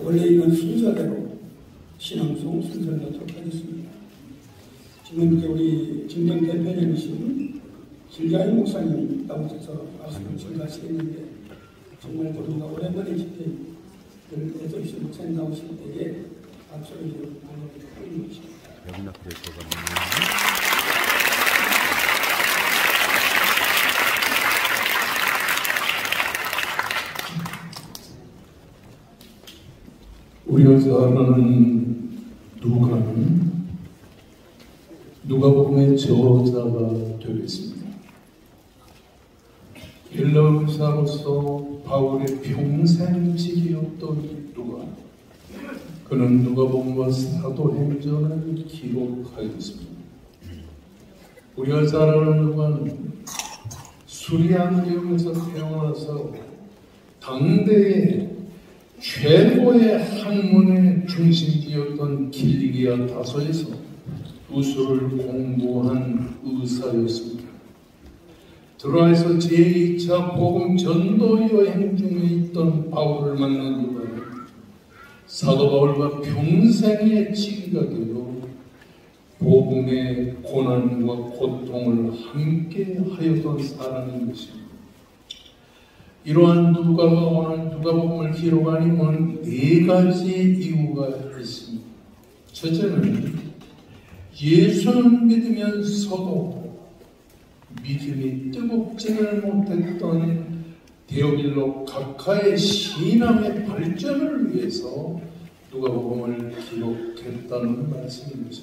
원래 있는 순서대로 신앙송 순서를 넣도록 하겠습니다. 지금 이렇게 우리 진정 대표님이신 길가희 목사님 나오셔서 말씀을 전가하시겠는데 정말 우리가 오랜만에 집회를 해주신 목사님 나오실 때에 박수를 주고 하는 것입니다. 우리 여자는 누가복음의 저자가 되겠습니다. 헬라 의사로서 바울의 평생직이었던 누가, 그는 누가복음과 사도행전을 기록하였습니다. 우리 여자라는 누가는 수리안 지역에서 태어나서 당대의 최고의 학문의 중심지였던 길리기아 다소에서 우수를 공부한 의사였습니다. 드라에서 제2차 복음 전도 여행 중에 있던 바울을 만난 누가는 사도 바울과 평생의 지기가 되어 복음의 고난과 고통을 함께 하였던 사람인 것입니다. 이러한 누가가 오늘 누가복음을 기록하니 네 가지 이유가 있습니다. 첫째는 예수를 믿으면서도 믿음이 뜨겁지를 못했던 데오빌로 각하의 신앙의 발전을 위해서 누가복음을 기록했다는 말씀입니다.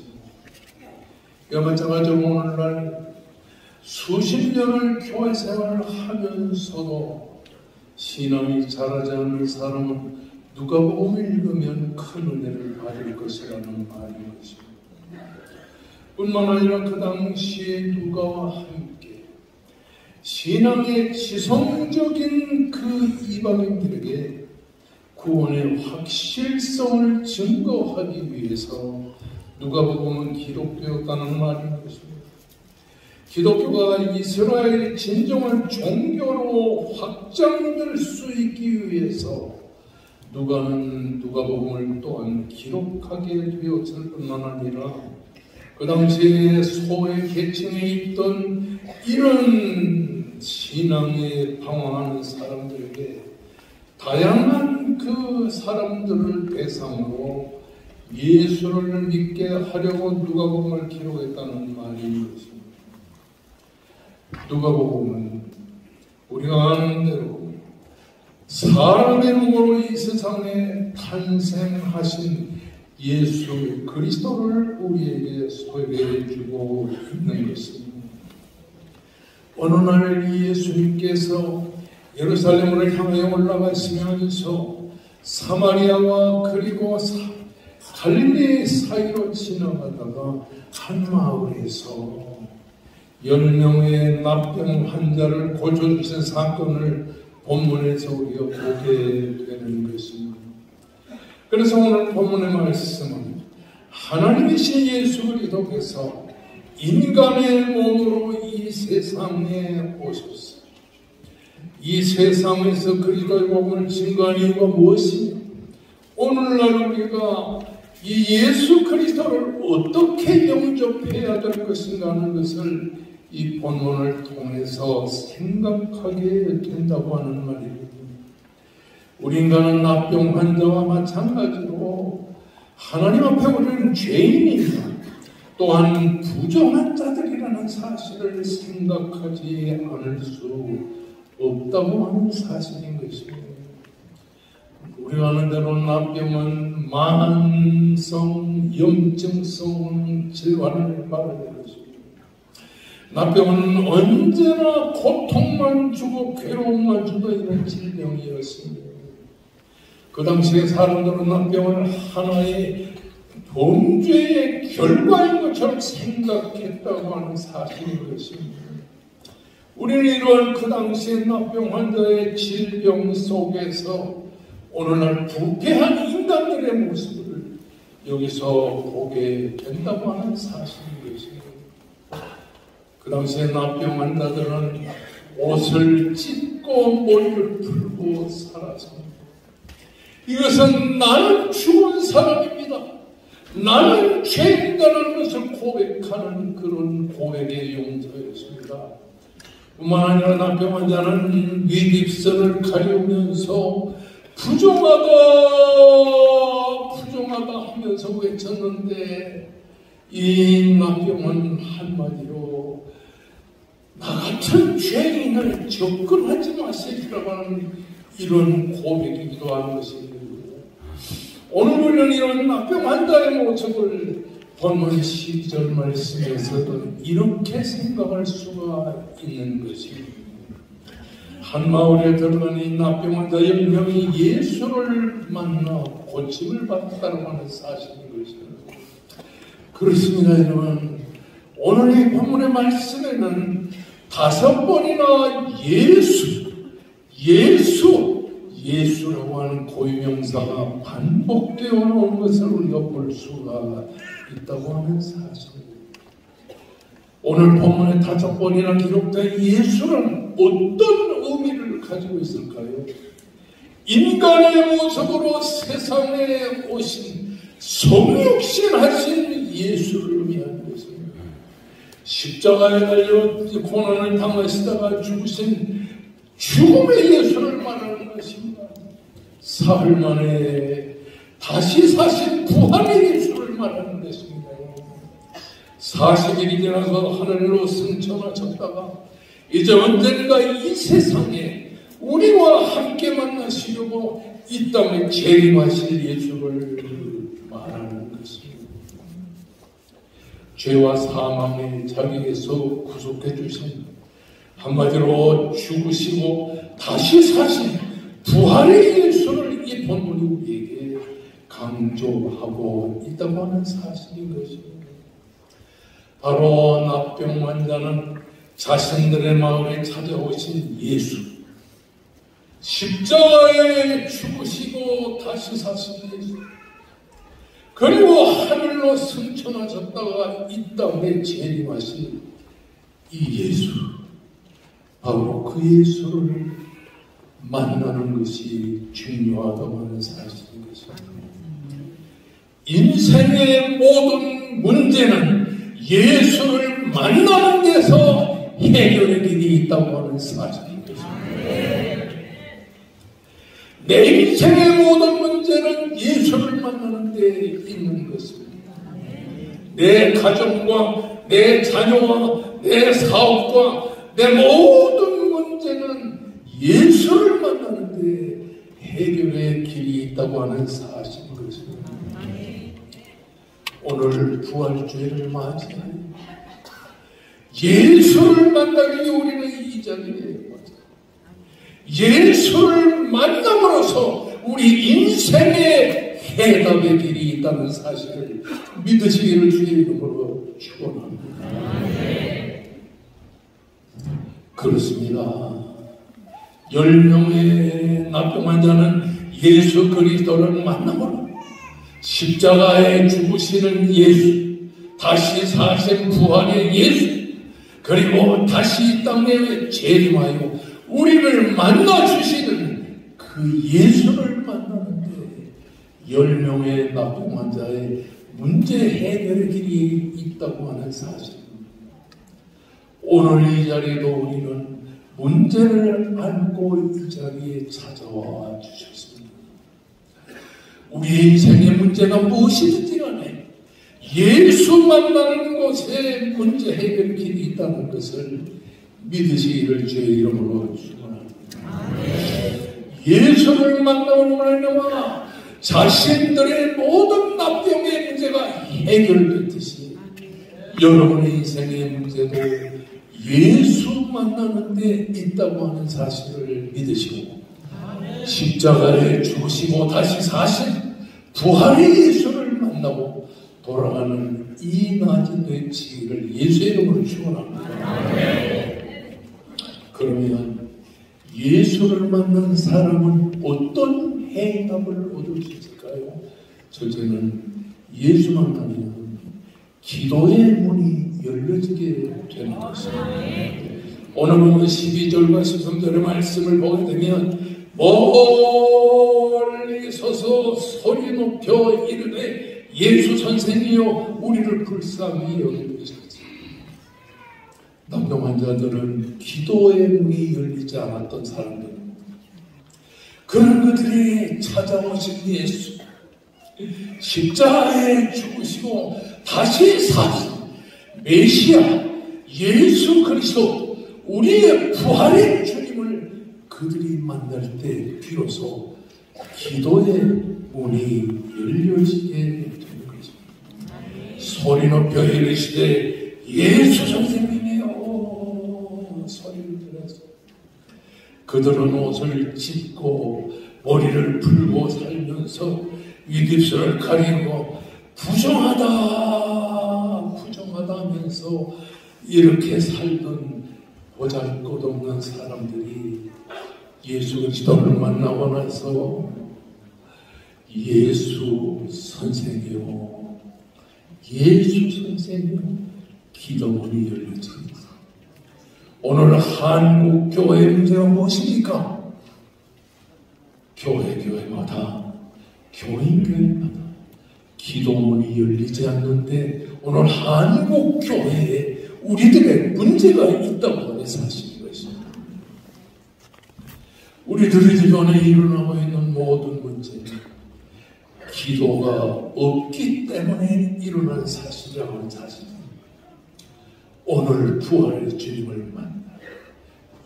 이와 마찬가지로 오늘날 수십 년을 교회 생활을 하면서도 신앙이 자라지 않는 사람은 누가복음을 읽으면 큰 은혜를 받을 것이라는 말인 것입니다. 뿐만 아니라 그 당시에 누가와 함께 신앙의 지성적인 그 이방인들에게 구원의 확실성을 증거하기 위해서 누가복음은 기록되었다는 말인 것입니다. 기독교가 이스라엘의 진정한 종교로 확장될 수 있기 위해서 누가복음을 또한 기록하게 되었을 뿐만 아니라 그 당시에 소외 계층에 있던 이런 신앙에 방황하는 사람들에게 다양한 그 사람들을 대상으로 예수를 믿게 하려고 누가복음을 기록했다는 말인 것입니다. 누가복음은 우리가 아는 대로 사람의 몸으로 이 세상에 탄생하신 예수 그리스도를 우리에게 소개해 주고 있는 것입니다. 어느 날 예수님께서 예루살렘을 향하여 올라가시면서 사마리아와 그리고 갈릴리 사이로 지나가다가 한 마을에서 10명의 납병 환자를 고쳐주신 사건을 본문에서 우리가 보게 되는 것입니다. 그래서 오늘 본문의 말씀은 하나님이신 예수 그리스도께서 인간의 몸으로 이 세상에 오셨어요. 이 세상에서 그리스도의 복음을 증거한 이유가 무엇이냐? 오늘날 우리가 이 예수 그리스도를 어떻게 영접해야 될 것인가 하는 것을 이 본문을 통해서 생각하게 된다고 하는 말입니다. 우리 인간은 납병 환자와 마찬가지로 하나님 앞에 우리는 죄인이다, 또한 부정한 자들이라는 사실을 생각하지 않을 수 없다고 하는 사실인 것입니다. 우리가 아는 대로 납병은 만성 염증성 질환을 말하는 것입니다. 납병은 언제나 고통만 주고 괴로움만 주고 있는 질병이었습니다. 그 당시에 사람들은 납병을 하나의 범죄의 결과인 것처럼 생각했다고 하는 사실인 것입니다. 우리는 이러한 그 당시의 납병 환자의 질병 속에서 오늘날 부패한 인간들의 모습을 여기서 보게 된다고 하는 사실인 것입니다. 그 당시에 납병 환자들은 옷을 찢고 머리를 풀고 살았습니다. 이것은 나는 죽은 사람입니다, 나는 죄인다는 것을 고백하는 그런 고백의 용서였습니다. 뿐만 아니라 나병 환자는 윗입술을 가리우면서 부정하다 부정하다 하면서 외쳤는데, 이 나병은 한마디로 나 같은 죄인을 접근하지 마시라고 하는 이런 고백이기도 하는 것입니다. 오늘 우리는 이런 나병 환자의 모습을 본문 12절 말씀에서도 이렇게 생각할 수가 있는 것입니다. 한 마을에 들어간 이 나병 환자 10명이 예수를 만나 고침을 받았다고 하는 사실인 것입니다. 그렇습니다, 여러분. 오늘 이 본문의 말씀에는 5번이나 예수라고 하는 고유명사가 반복되어 온 것을 우리가 볼 수가 있다고 하는 사실입니다. 오늘 본문에 5번이나 기록된 예수는 어떤 의미를 가지고 있을까요? 인간의 모습으로 세상에 오신 성육신 하신 예수를 의미하는 것입니다. 십자가에 달려 고난을 당하시다가 죽으신 죽음의 예수를 말하는 것입니다. 사흘 만에 다시 사신 부활의 예수를 말하는 것입니다. 40일이 지나서 하늘로 승천하셨다가 이제 언젠가 이 세상에 우리와 함께 만나시려고 이 땅에 재림하실 예수를 말하는 것입니다. 죄와 사망의 자기에서 구속해 주신, 한마디로 죽으시고 다시 사신 부활의 예수를 이 본문이 우리에게 강조하고 있다고 하는 사실인 것입니다. 바로 나병 환자는 자신들의 마음에 찾아오신 예수, 십자가에 죽으시고 다시 사신 예수, 그리고 하늘로 승천하셨다가 이 땅에 재림하신 이 예수, 바로 그 예수를 만나는 것이 중요하다고 하는 사실인 것입니다. 인생의 모든 문제는 예수를 만나는 데서 해결의 길이 있다고 하는 사실인 것입니다. 내 인생의 모든 문제는 예수를 만나는 데 있는 것입니다. 내 가정과 내 자녀와 내 사업과 내 모든 문제는 예수를 만나는 데 해결의 길이 있다고 하는 사실인 것입니다. 오늘 부활주의를 맞이하여 예수를 만나기 위해 우리는 이 자리에 예수를 만남으로써 우리 인생의 해답의 길이 있다는 사실을 믿으시기를 주의 이름으로 축원합니다. 그렇습니다. 10명의 나병 환자는 예수 그리스도를 만남으로 십자가에 죽으시는 예수, 다시 사신 부활의 예수, 그리고 다시 이 땅에 재림하여 우리를 만나주시는 그 예수를 만나는데 10명의 나병 환자의 문제 해결의 길이 있다고 하는 사실입니다. 오늘 이 자리에도 우리는 문제를 안고 이 자리에 찾아와 주셨습니다. 우리 인생의 문제가 무엇이든지 간에 예수 만나는 곳에 문제 해결 길이 있다는 것을 믿으시기를 주의 이름으로 축원합니다. 예수를 만나는 말이나 자신들의 모든 나병의 문제가 해결됐듯이 여러분의 인생의 문제도 예수 만나는 데 있다고 하는 사실을 믿으시고 십자가에 죽으시고 다시 사신 부활의 예수를 만나고 돌아가는 이 낮이 되시기를 예수의 이름으로 축원합니다. 그러면 예수를 만난 사람은 어떤 해답을 얻을 수 있을까요? 첫째는 예수 만나면 기도의 문이 열려지게 되는 것입니다. 오늘 보면 12절과 13절의 말씀을 보게 되면 멀리 서서 높여 이르되 예수 선생이여 우리를 불쌍히 여겨주소서. 납병 환자들은 기도의 문이 열리지 않았던 사람들, 그런 그들이 찾아오신 예수, 십자가에 죽으시고 다시 사신 메시아 예수 그리스도, 우리의 부활의 주님을 그들이 만날 때 비로소 기도의 문이 열려지게 되는 것입니다. 소리 높여 이르시되 예수 선생님이여 소리를 들어서 그들은 옷을 찢고 머리를 풀고 살면서 윗입술을 가리고 부정하다 하면서 이렇게 살던 보잘것없는 사람들이 예수 그리스도를 만나고 나서 예수 선생이요 예수 선생이요 기도문이 열려집니다. 오늘 한국 교회 문제가 무엇입니까? 교회마다 교인교회마다 기도문이 열리지 않는데 오늘 한국 교회에 우리들의 문제가 있다고 하는 사실인 것입니다. 우리들의 집안에 일어나고 있는 모든 문제는 기도가 없기 때문에 일어난 사실이라고 하는 사실입니다. 오늘 부활의 주님을 만나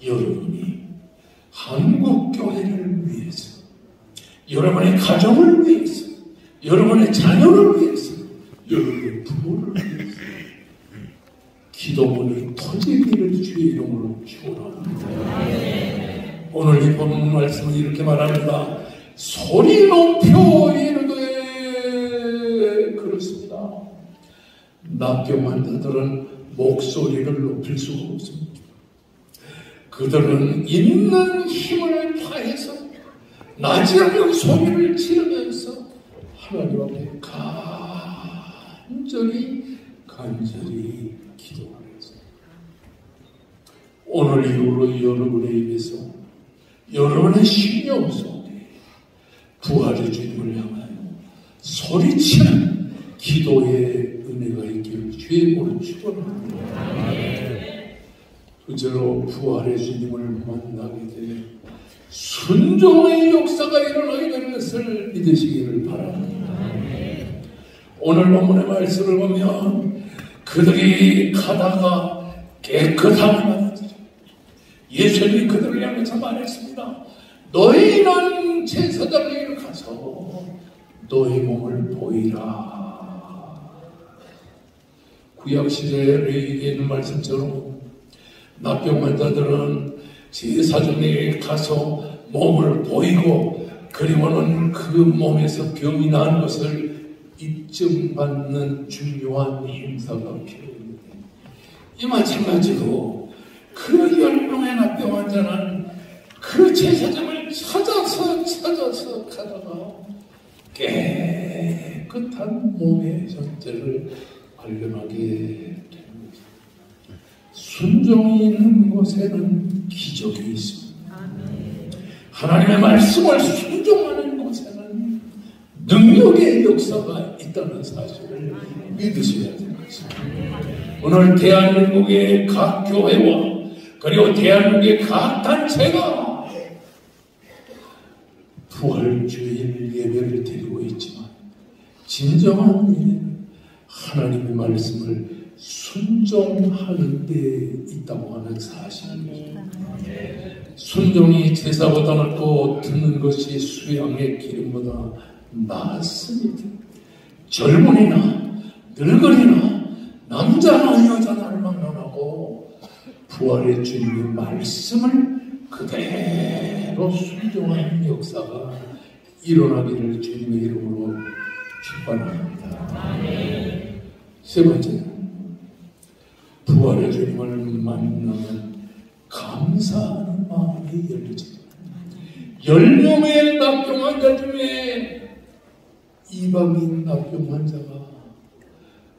여러분이 한국 교회를 위해서, 여러분의 가정을 위해서, 여러분의 자녀를 위해서, 여러분의 부모를 위해서 기도문이 터지기를 주의 이름으로 축원합니다. 오늘 이 본문 말씀은 이렇게 말합니다. 소리 높여 이르되 그렇습니다. 납병 환자들은 목소리를 높일 수가 없습니다. 그들은 있는 힘을 다해서 나지 않는 소리를 지르면서 하나님 앞에 간절히 기도하면서 오늘 이후로 여러분의 입에서 여러분의 심령 속에 부활의 주님을 향하여 소리치는 기도의 은혜가 있기를 주의 이름으로 축원합니다. 둘째로 부활의 주님을 만나게 되면 순종의 역사가 일어나게 되는 것을 믿으시기를 바랍니다. 오늘 본문의 말씀을 보면 그들이 가다가 깨끗함을 받았죠. 예수님이 그들을 향해서 말했습니다. 너희는 제사장에게 가서 너희 몸을 보이라. 구약시대에 있는 말씀처럼 납병 환자들은 제사장에게 가서 몸을 보이고 그리고는 그 몸에서 병이 난 것을 입증받는 중요한 행사가 필요합니다. 이 마찬가지로 그 10명의 납병 환자는 그 제사장을 찾아서 가다가 깨끗한 몸의 형태를 발견하게 됩니다. 순종이 있는 곳에는 기적이 있습니다. 하나님의 말씀을 순종하는 곳에는 능력의 역사가 있다는 사실을 믿으셔야 될 것입니다. 오늘 대한민국의 각 교회와 그리고 대한민국의 각 단체가 부활주일 예배를 드리고 있지만 진정한 예배는 하나님의 말씀을 순종하는 데 있다고 하는 사실입니다. 순종이 제사보다 낫고 듣는 것이 수양의 기름보다 낫습니다. 젊은이나 늙은이나 남자나 여자나를 막론하고 부활의 주님의 말씀을 그대로 순종하는 역사가 일어나기를 주님의 이름으로 축원합니다. 세 번째는 부활의 주님을 만나면 감사하는 마음이 열려집니다. 10명의 납병 환자 중에 이방인 납병 환자가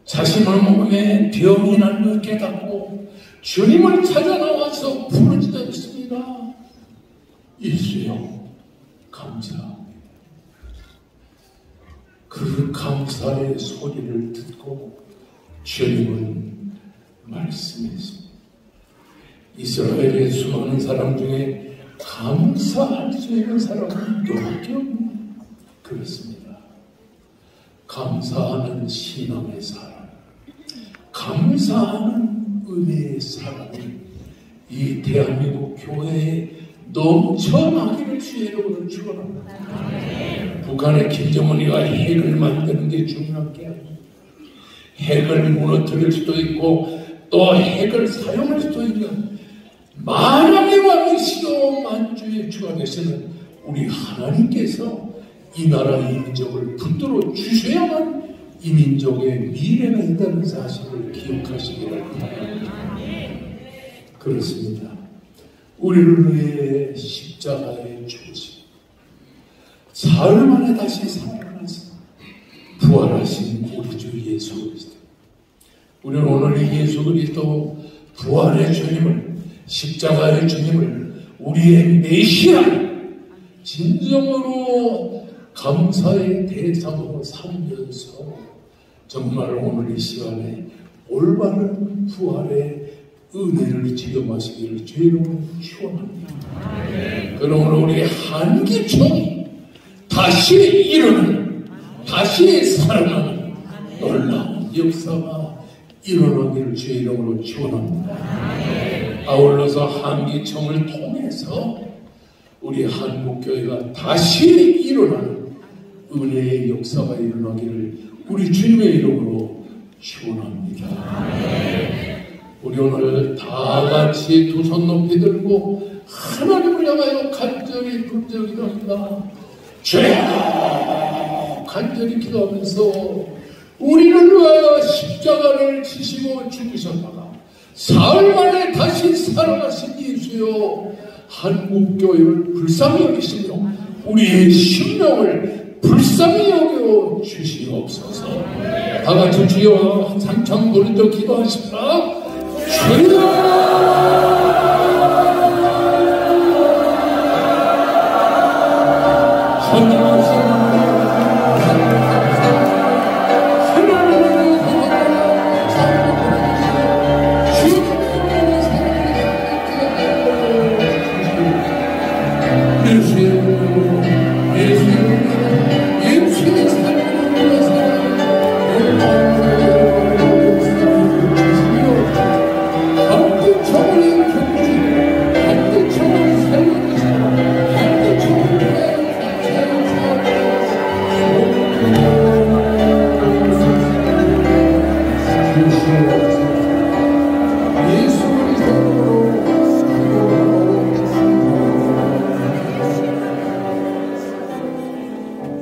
자신의 몸에 병이 난 걸 깨닫고 주님을 찾아 나와서 부르짖었습니다. 예수여 감사합니다. 그 감사의 소리를 듣고 주님은 말씀했습니다. 이스라엘의 수많은 사람 중에 감사할 수 있는 사람은 너밖에 없는 그렇습니다. 감사하는 신앙의 사람, 감사하는 은혜의 사람이 이 대한민국 교회에 넘쳐나기를 주의 이름으로 축원합니다. 북한의 김정은이가 핵을 만드는 게 중요한 게 아니에요. 핵을 무너뜨릴 수도 있고 또 핵을 사용할 수도 있는 만왕의 왕이시오 만주의 주가 되시는 우리 하나님께서 이 나라 이 민족을 붙들어 주셔야만 이 민족의 미래가 있다는 사실을 기억하시기를 바랍니다. 그렇습니다. 우리를 위해 십자가에 죽으시고 사흘 만에 다시 살아나서 부활하신 우리 주 예수 그리스도. 우리는 오늘 이 예수 그리스도 부활의 주님을, 십자가의 주님을 우리의 메시아, 진정으로 감사의 대상으로 삼면서 정말 오늘 이 시간에 올바른 부활의 은혜를 체험하시기를 주의 이름으로 축원합니다. 그러므로 우리 한기총이 다시 일어나는, 다시 살아나는 놀라운 역사가 일어나기를 주의 이름으로 축원합니다. 아울러서 한기총을 통해서 우리 한국교회가 다시 일어나는 은혜의 역사가 일어나기를 우리 주님의 이름으로 축원합니다. 우리 오늘 다 같이 두 손 높이 들고 하나님을 향하여 간절히 기도합니다. 주여 간절히 기도하면서 우리를 위하여 십자가를 지시고 죽으셨다가 사흘 만에 다시 살아나신 예수여, 한국교회를 불쌍히 여기시며 우리의 심령을 불쌍히 여겨 주시옵소서. 다 같이 주여 한참 부르짖어 기도하십시다. 주여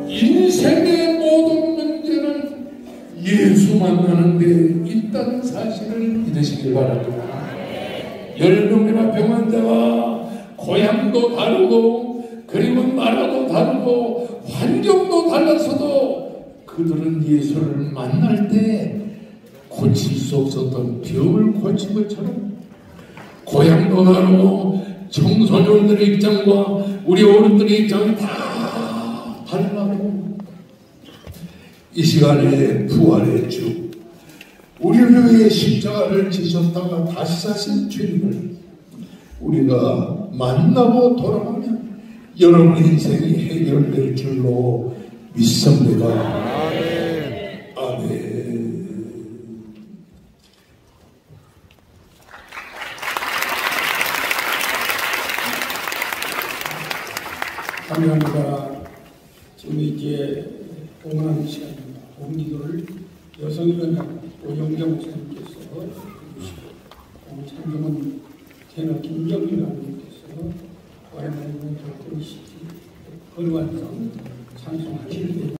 인생의 모든 문제는 예수 만나는 데 있다는 사실을 믿으시길 바랍니다. 10명이나 병환자가 고향도 다르고 그리고 나라도 다르고 환경도 달라서도 그들은 예수를 만날 때 고칠 수 없었던 병을 고친 것처럼 고향도 다르고 청소년들의 입장과 우리 어른들의 입장이 다 달라고 이 시간에 부활의 주, 우리를 위해 십자가를 지셨다가 다시 사신 주님을 우리가 만나고 돌아가면 여러분 인생이 해결될 줄로 믿습니다. 아멘. 감사합니다. 지금 이제 봉헌하는 시간입니다. 봉기도를 여성위원장 오영경 목사님께서 해주시고 창경은 테너 김정민 장님께서 와이너리는 교통시티 거루완성 찬송하시는